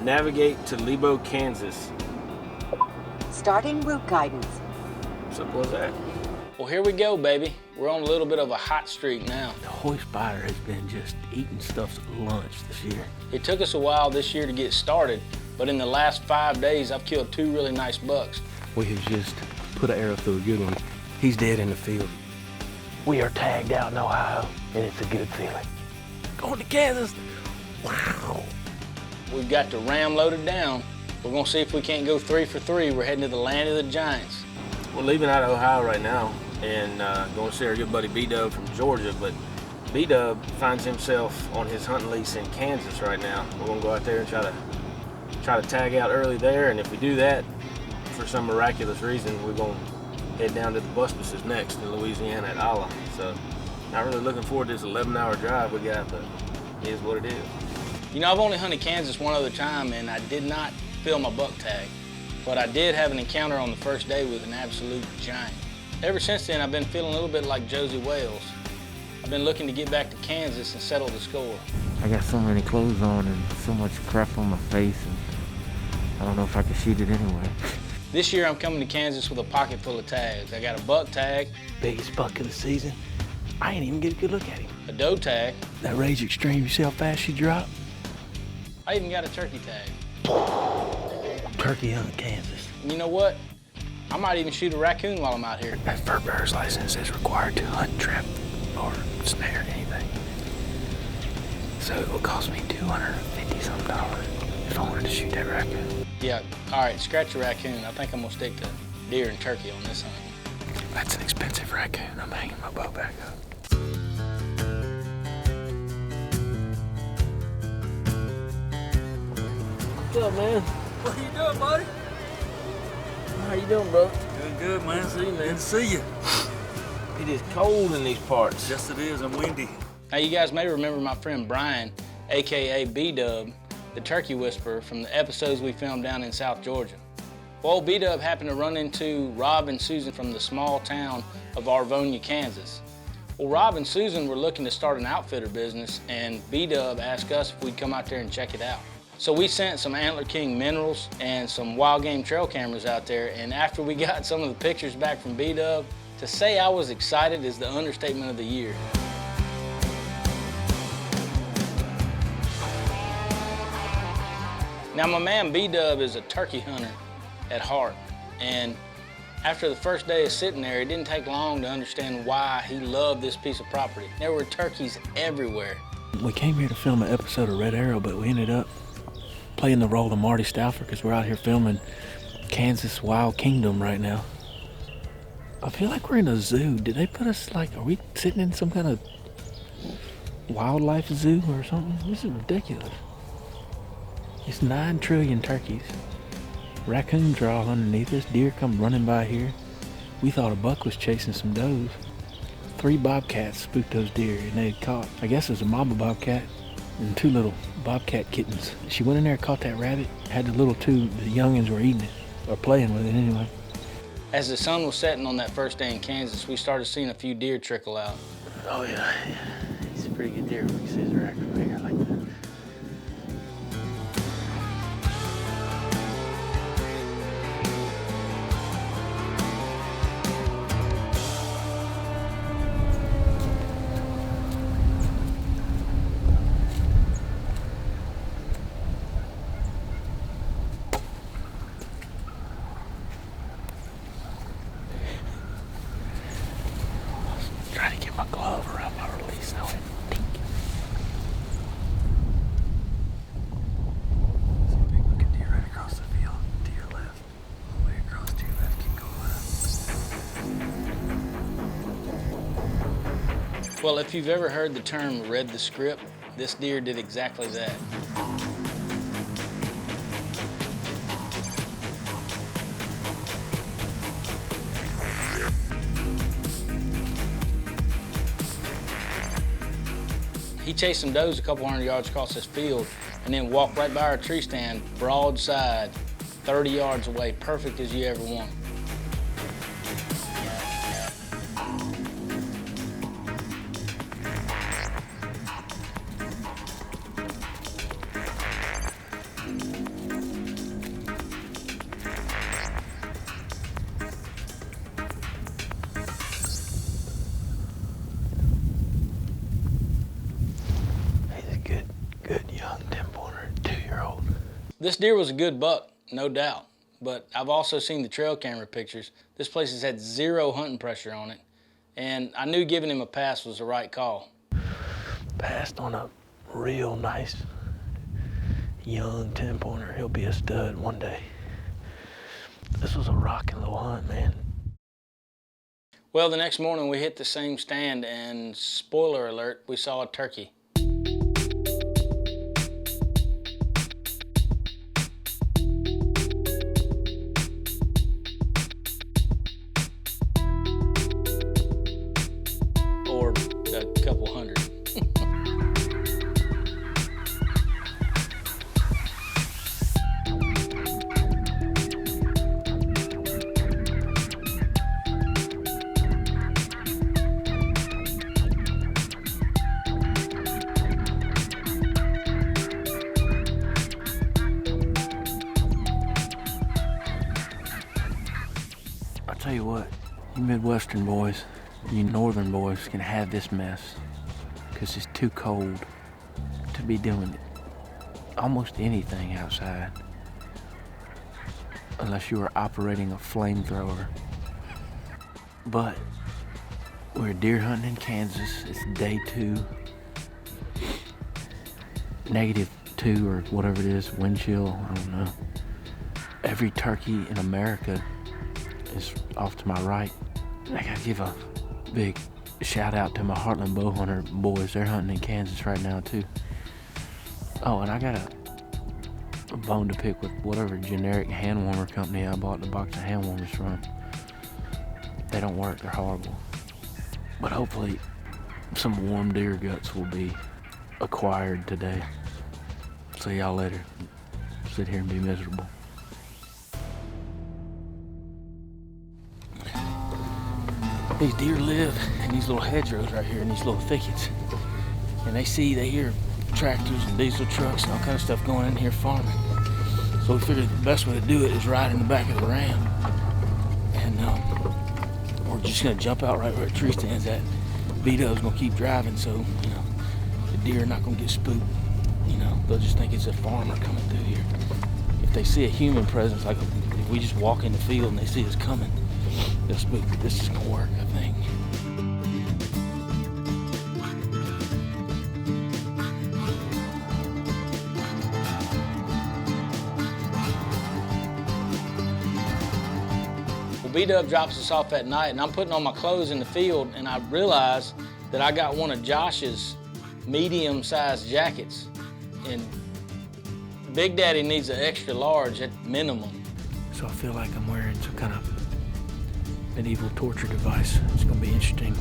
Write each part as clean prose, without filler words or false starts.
Navigate to Lebo, Kansas. Starting route guidance. Simple as that. Well, here we go, baby. We're on a little bit of a hot streak now. The hoy spider has been just eating stuff's lunch this year. It took us a while this year to get started, but in the last 5 days, I've killed 2 really nice bucks. We have just put an arrow through a good one. He's dead in the field. We are tagged out in Ohio, and it's a good feeling. Going to Kansas. Wow. We've got the ram loaded down. We're gonna see if we can't go 3 for 3. We're heading to the land of the giants. We're leaving out of Ohio right now and going to see our good buddy B-Dub from Georgia, but B-Dub finds himself on his hunting lease in Kansas right now. We're gonna go out there and try to tag out early there, and if we do that, for some miraculous reason, we're gonna head down to the Busbuses next in Louisiana at Allah. So, not really looking forward to this 11-hour drive we got, but it is what it is. You know, I've only hunted Kansas one other time, and I did not fill my buck tag, but I did have an encounter on the first day with an absolute giant. Ever since then, I've been feeling a little bit like Josie Wales. I've been looking to get back to Kansas and settle the score. I got so many clothes on and so much crap on my face, and I don't know if I can shoot it anyway. This year, I'm coming to Kansas with a pocket full of tags. I got a buck tag, Biggest buck of the season. I ain't even get a good look at him. a doe tag, That Rage Extreme, you see how fast she dropped? I even got a turkey tag. Turkey hunt, Kansas. And you know what? I might even shoot a raccoon while I'm out here. That fur bearer's license is required to hunt, trap, or snare anything. So it will cost me $250-something if I wanted to shoot that raccoon. Yeah, all right, scratch a raccoon. I think I'm gonna stick to deer and turkey on this hunt. That's an expensive raccoon. I'm hanging my bow back up. What's up, man? What are you doing, buddy? How you doing, bro? Doing good, man. See you, man. Good to see you. It is cold in these parts. Yes, it is. I'm windy. Now, you guys may remember my friend Brian, AKA B-Dub, the turkey whisperer from the episodes we filmed down in South Georgia. Well, B-Dub happened to run into Rob and Susan from the small town of Arvonia, Kansas. Well, Rob and Susan were looking to start an outfitter business, and B-Dub asked us if we'd come out there and check it out. So we sent some Antler King minerals and some wild game trail cameras out there, and after we got some of the pictures back from B-Dub, to say I was excited is the understatement of the year. Now, my man B-Dub is a turkey hunter at heart, and after the first day of sitting there, it didn't take long to understand why he loved this piece of property. There were turkeys everywhere. We came here to film an episode of Red Arrow, but we ended up playing the role of Marty Stauffer because we're out here filming Kansas Wild Kingdom right now. I feel like we're in a zoo. Did they put us are we sitting in some kind of wildlife zoo or something? This is ridiculous. It's 9 trillion turkeys. Raccoons are all underneath us. Deer come running by here. We thought a buck was chasing some does. 3 bobcats spooked those deer, and they had caught, I guess it was a mama bobcat and 2 little bobcat kittens. She went in there, caught that rabbit, had the little 2, the youngins were eating it, or playing with it anyway. As the sun was setting on that first day in Kansas, we started seeing a few deer trickle out. Oh yeah. He's a pretty good deer. We can see his rack from here like that. Trying to get my glove around my release now. Tink. There's a big looking deer right across the field. To your left. All the way across to your left. Keep going left. Well, if you've ever heard the term read the script, this deer did exactly that. He chased some does a couple hundred yards across this field and then walked right by our tree stand, broadside, 30 yards away, perfect as you ever want. This deer was a good buck, no doubt, but I've also seen the trail camera pictures. This place has had zero hunting pressure on it, and I knew giving him a pass was the right call. Passed on a real nice young 10-pointer. He'll be a stud one day. This was a rocking little hunt, man. Well, the next morning we hit the same stand, and spoiler alert, we saw a turkey. Or a couple hundred. I'll tell you what, you Midwestern boys, you Northern boys can have this mess because it's too cold to be doing almost anything outside unless you are operating a flamethrower. But we're deer hunting in Kansas. It's day 2, -2 or whatever it is, wind chill, I don't know. Every turkey in America is off to my right. I gotta give a big shout out to my Heartland Bowhunter boys. They're hunting in Kansas right now too. Oh, and I got a bone to pick with whatever generic hand warmer company I bought the box of hand warmers from. They don't work, they're horrible. But hopefully some warm deer guts will be acquired today. See y'all later. Sit here and be miserable. These deer live in these little hedgerows right here, in these little thickets. And they hear tractors and diesel trucks and all kind of stuff going in here farming. So we figured the best way to do it is ride in the back of the Ram. And we're just gonna jump out right where the tree stands at. B-Dub's gonna keep driving, so, the deer are not gonna get spooked. They'll just think it's a farmer coming through here. If they see a human presence, like if we just walk in the field and they see us coming, they'll spook. This is gonna work, I think. Well, B-Dub drops us off at night, and I'm putting on my clothes in the field, and I realize that I got one of Josh's medium-sized jackets, and Big Daddy needs an extra large at minimum. So I feel like I'm wearing some kind of medieval torture device. It's gonna be interesting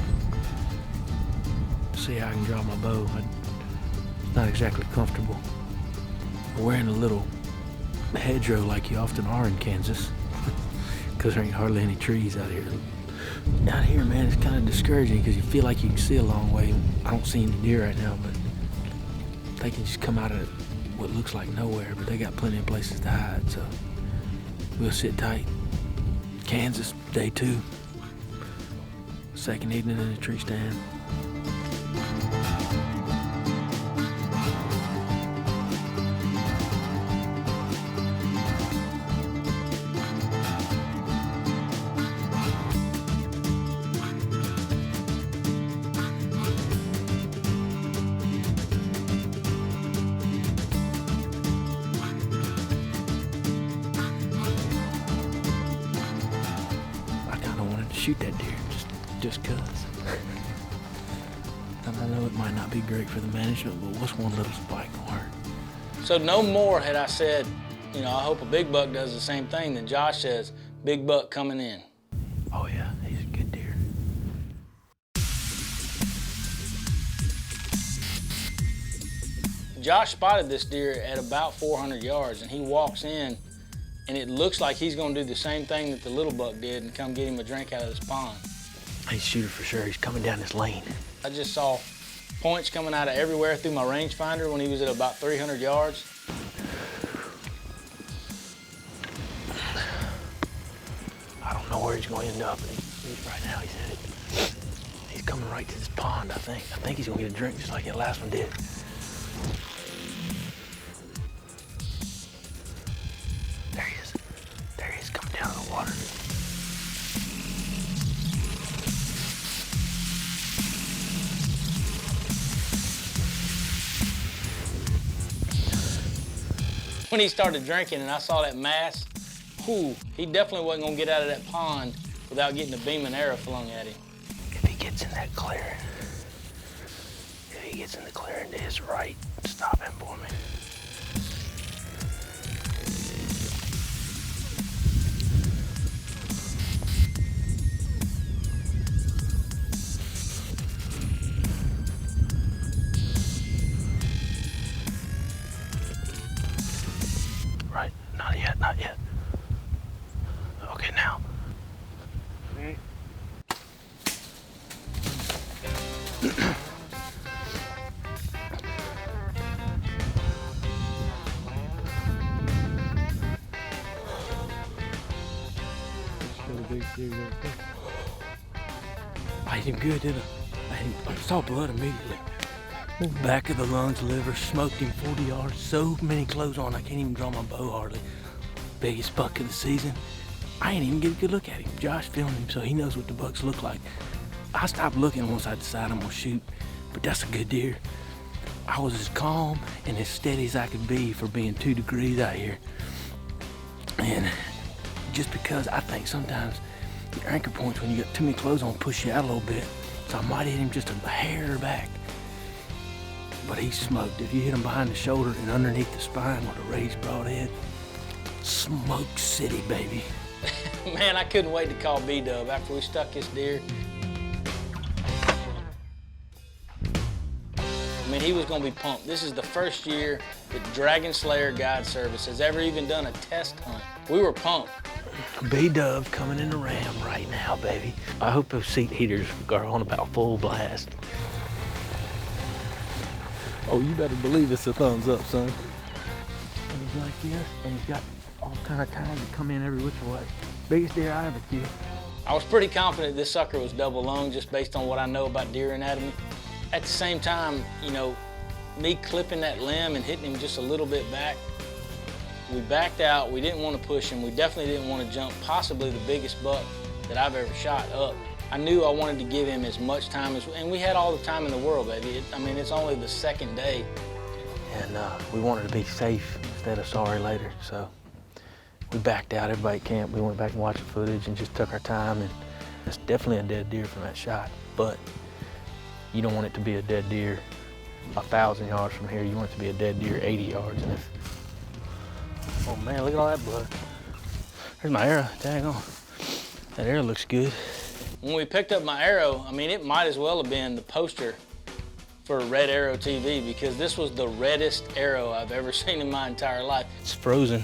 to see how I can draw my bow. It's not exactly comfortable. I'm wearing a little hedgerow like you often are in Kansas, because there ain't hardly any trees out here. Out here, man, it's kind of discouraging because you feel like you can see a long way. I don't see any deer right now, but they can just come out of what looks like nowhere, but they got plenty of places to hide, so we'll sit tight. Kansas, day 2. Second evening in the tree stand. Shoot that deer, just cuz. And I know it might not be great for the management, but what's one little spike gonna hurt? So no more had I said, I hope a big buck does the same thing, than Josh says, big buck coming in. Oh yeah, he's a good deer. Josh spotted this deer at about 400 yards, and he walks in, and it looks like he's gonna do the same thing that the little buck did and come get him a drink out of this pond. He's a shooter for sure. He's coming down this lane. I just saw points coming out of everywhere through my rangefinder when he was at about 300 yards. I don't know where he's going to end up. Right now he's headed. He's coming right to this pond, I think. I think he's going to get a drink just like that last one did. water. When he started drinking and I saw that mass, whew, he definitely wasn't gonna get out of that pond without getting a beam and arrow flung at him. If he gets in that clearing, to his right, stop him for me. Right, not yet, not yet. Okay, now. I hit him good, didn't I? I saw blood immediately. Back of the lungs, liver, smoked him 40 yards. So many clothes on, I can't even draw my bow hardly. Biggest buck of the season. I ain't even get a good look at him. Josh filmed him, so he knows what the bucks look like. I stopped looking once I decide I'm gonna shoot, but that's a good deer. I was as calm and as steady as I could be for being 2 degrees out here. And just because I think sometimes your anchor points when you got too many clothes on push you out a little bit. So I might hit him just a hair back. But he smoked. If you hit him behind the shoulder and underneath the spine with a raised broadhead, smoke city, baby. Man, I couldn't wait to call B-Dub after we stuck this deer. I mean, he was gonna be pumped. This is the first year that Dragon Slayer Guide Service has ever even done a test hunt. We were pumped. B-Dub's coming in the ram right now, baby. I hope those seat heaters are on about full blast. Oh, you better believe it's a thumbs up, son. And he's like this, and he's got all kind of times to come in every which way. Biggest deer I ever killed. I was pretty confident this sucker was double lung just based on what I know about deer anatomy. At the same time, you know, me clipping that limb and hitting him just a little bit back, we backed out. We didn't want to push him. We definitely didn't want to jump possibly the biggest buck that I've ever shot up. I knew I wanted to give him as much time as, and we had all the time in the world, baby. I mean, it's only the second day. And we wanted to be safe instead of sorry later, so we backed out. Everybody at camp, we went back and watched the footage and just took our time, and it's definitely a dead deer from that shot, but you don't want it to be a dead deer 1,000 yards from here. You want it to be a dead deer 80 yards. And if, oh man, look at all that blood. There's my arrow, dang on. That arrow looks good. When we picked up my arrow, I mean, it might as well have been the poster for Red Arrow TV because this was the reddest arrow I've ever seen in my entire life. It's frozen.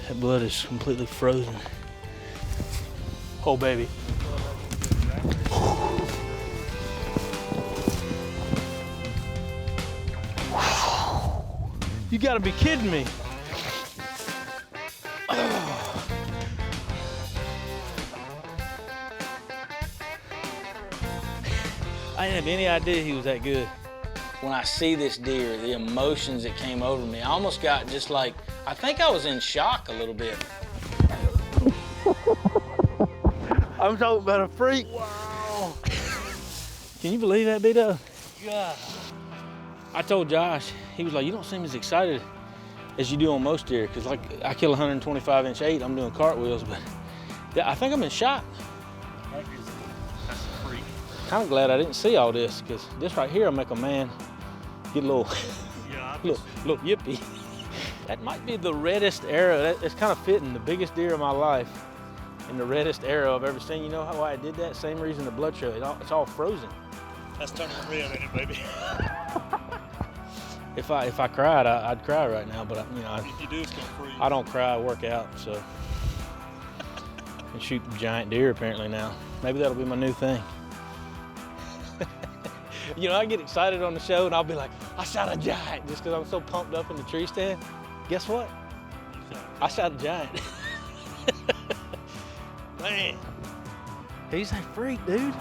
That blood is completely frozen. Oh, baby. You gotta be kidding me. I didn't have any idea he was that good. When I see this deer, the emotions that came over me, I almost got just like, I think I was in shock a little bit. I'm talking about a freak. Wow. Can you believe that, B-Dub? God. I told Josh, he was like, you don't seem as excited as you do on most deer, because like I kill 125-inch 8, I'm doing cartwheels, but I think I'm in shock. That's a freak. Kind of glad I didn't see all this, because this right here will make a man get a little, Yeah, little yippy. That might be the reddest arrow. It's kind of fitting, the biggest deer of my life and the reddest arrow I've ever seen. You know why I did that? Same reason the blood show, it's all frozen. that's turning red in it, baby. If I cried, I'd cry right now, but you know, If you do, it's gonna freeze. I don't cry, I work out, so. And shoot giant deer apparently now. Maybe that'll be my new thing. You know, I get excited on the show and I'll be like, I shot a giant just because I'm so pumped up in the tree stand. Guess what? I shot a giant. Man, he's a freak, dude.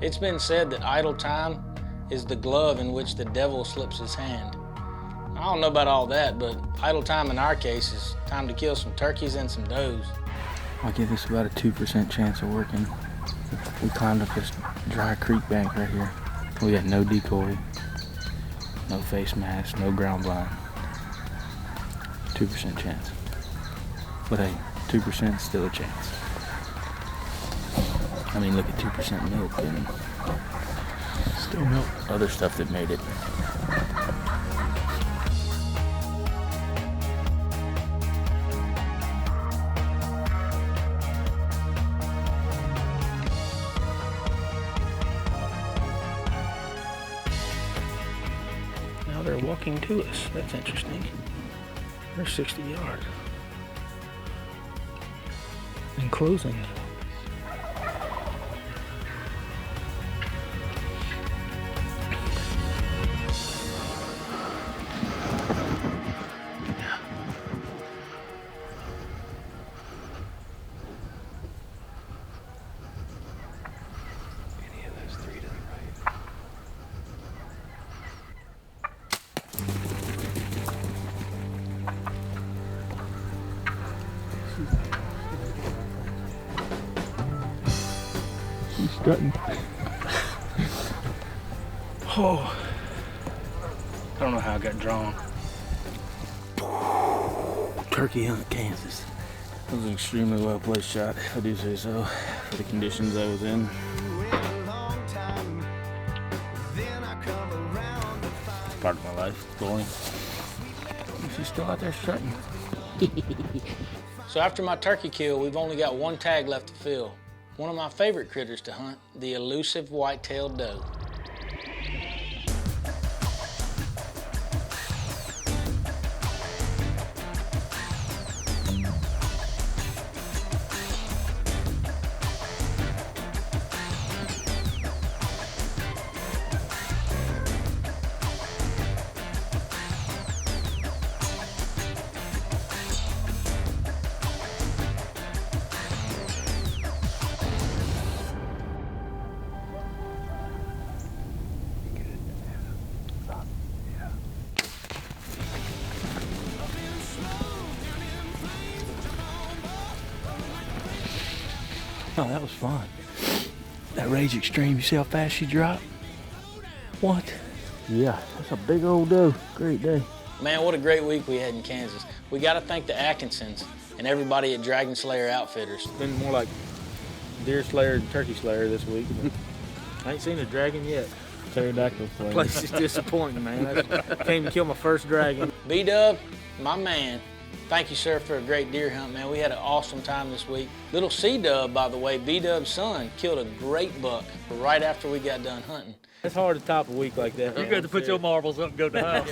It's been said that idle time is the glove in which the devil slips his hand. I don't know about all that, but idle time in our case is time to kill some turkeys and some does. I'll give this about a 2% chance of working. We climbed up this dry creek bank right here. We had no decoy, no face mask, no ground blind. 2% chance. But hey, 2% is still a chance. I mean, look at 2% milk and still milk. Other stuff that made it. Now they're walking to us. That's interesting. They're 60 yards. And closing. He's strutting. Oh. I don't know how I got drawn. Turkey hunt, Kansas. That was an extremely well placed shot, if I do say so, for the conditions I was in. Part of my life, boring. She's still out there strutting. So after my turkey kill, we've only got one tag left to fill. One of my favorite critters to hunt, the elusive white-tailed doe. Oh, that was fun. That Rage Extreme, you see how fast she dropped? What? Yeah, that's a big old doe. Great day. Man, what a great week we had in Kansas. We got to thank the Atkinsons and everybody at Dragon Slayer Outfitters. It's been more like deer slayer and turkey slayer this week. But I ain't seen a dragon yet. Pterodactyl The flame. place is disappointing, man. I came to kill my first dragon. B-Dub, my man, thank you, sir, for a great deer hunt, man. We had an awesome time this week. Little C-Dub, by the way, B-Dub's son, killed a great buck right after we got done hunting. It's hard to top a week like that. You got to put your marbles up and go to the house.